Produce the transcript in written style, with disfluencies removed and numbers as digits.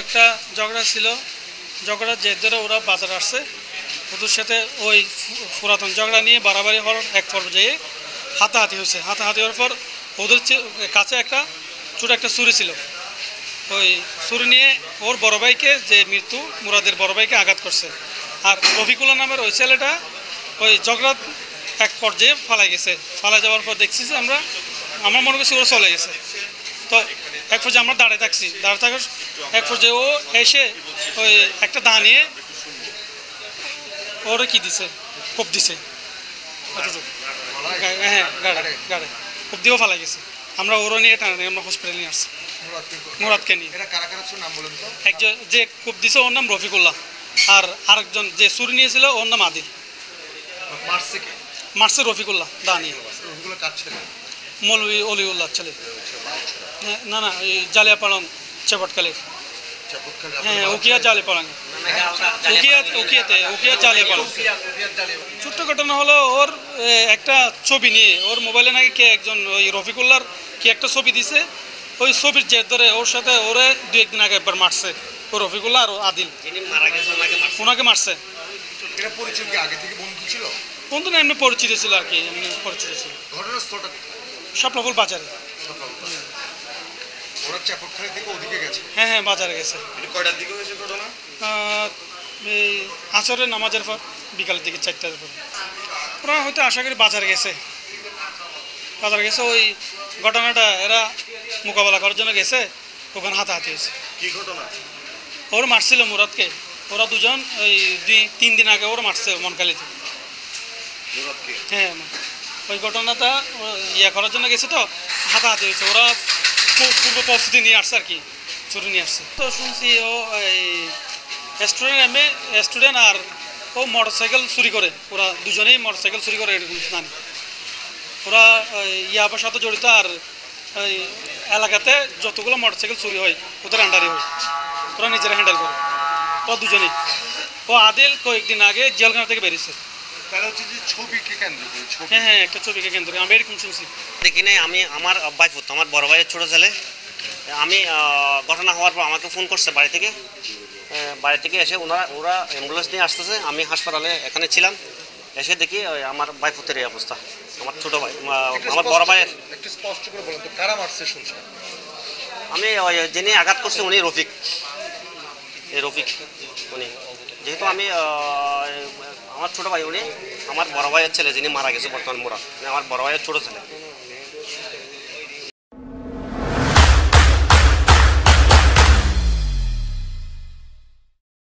একটা ঝগড়া ছিল, ঝগড়ার জের ধরে ওরা বাজারে আসছে, ওদের সাথে ওই পুরাতন ঝগড়া নিয়ে বাড়াবাড়ি হওয়ার এক পর্যায়ে হাতাহাতি হয়েছে। হাতাহাতি হওয়ার পর ওদের কাছে একটা ছোটো একটা ছুরি ছিল, ওই ছুরি নিয়ে ওর বড় ভাইকে, যে মৃত্যু মুরাদের বড় ভাইকে আঘাত করছে। আর রফিকুল্লাহ নামের ওই ছেলেটা ওই ঝগড়া এক পর্যায়ে ফালাই গেছে। ফালাই যাওয়ার পর দেখছি যে আমার মনে করছি ওরা চলে গেছে। তো এক পর্যায়ে আমরা দাঁড়িয়ে থাকছি, দাঁড়িয়ে থাকার এক পর্যায়ে ও এসে ওই একটা দা নিয়ে ওরে কি দিছে, কোপ দিছে এতটুকু, হ্যাঁ গাড়ে গাড়ে কোপ দিয়েও ফালাই গেছে। আমরা ওরা নিয়ে টানা আমরা হসপিটালে নিয়ে আসছি মুরাদকে নিয়ে। একজন যে কোপ দিছে ওর নাম রফিকুল্লাহ, আর আরেকজন যে ছুরি নিয়েছিল ওর নাম আদিল। মারছে রফিকুল্লাহ দা নিয়ে। মৌলভী অলিউল্লাহ ছেলে। না না, এই জালিয়াপাড়ন চেপটকালের। হ্যাঁ, উকিয়া জালিয়াপাড়াং, উকিয়া জালিয়াপাড়াং। ছোট্ট ঘটনা হলো, ওর একটা ছবি নিয়ে ওর মোবাইলে নাকি কে একজন ওই রফিকুল্লাহর কি একটা ছবি দিছে, ওই ছবির জের ধরে ওর সাথে ওরে 2-1 দিন আগে একবার মারছে ও রফিকুল্লাহ আর আদিল, ওনাকে মারছে। বন্ধু না, এমনি পরিচিত ছিল আর কি, এমনি পরিচিত ছিল। শাপলাফুল বাজারে। হ্যাঁ হ্যাঁ, বাজারে গেছে। এই আসরের নামাজের পর বিকালের দিকে 4টার পর ওরা হয়তো আশা করি বাজারে গেছে। ওই ঘটনাটা এরা মোকাবেলা করার জন্য গেছে, ওখানে হাতাহাতি হয়েছে। ওর মারছিল মুরাদকে, ওরা দুজন ওই 2-3 দিন আগে ওরা মারছে মনকালিতে। হ্যাঁ, ওই ঘটনাটা ইয়া করার জন্য গেছে, তো হাতাহাতি হয়েছে। ওরা পূর্ব প্রস্তুতি নিয়ে আসছে আর কি, ছুরি নিয়ে আসছে। তো শুনছি ও এই স্টুডেন্ট আর ও মোটরসাইকেল চুরি করে, ওরা দুজনেই মোটরসাইকেল চুরি করে, এরকম জানি। ওরা ইয়াবার সাথে জড়িত, আর ওই এলাকাতে যতগুলো মোটরসাইকেল চুরি হয় ওদের আন্ডারে হয়, ওরা নিজেরা হ্যান্ডেল করে। ও দুজনেই। ও আদিল কয়েকদিন আগে জেলখানা থেকে বেরিয়েছে। হ্যাঁ হ্যাঁ, একটা ছবিকে কেন্দ্র করে আমি এরকম শুনছি। দেখি নাই, আমি আমার বাইফুত, আমার বড় ভাইয়ের ছোটো ছেলে। আমি ঘটনা হওয়ার পর আমাকে ফোন করছে বাড়ি থেকে এসে ওরা অ্যাম্বুলেন্স নিয়ে আসতেছে। আমি হাসপাতালে এখানে ছিলাম, এসে দেখি আমার বাইফুতের এই অবস্থা। আমার ছোটো ভাই, আমার বড় ভাইয়ের। আমি যিনি আঘাত করছে উনি রফিক উনি, যেহেতু আমি আমার ছোটো ভাই, উনি আমার বড় ভাইয়ের ছেলে যিনি মারা গেছে বর্তমান মোরা, আমার বড় ভাইয়ের ছোটো ছেলে।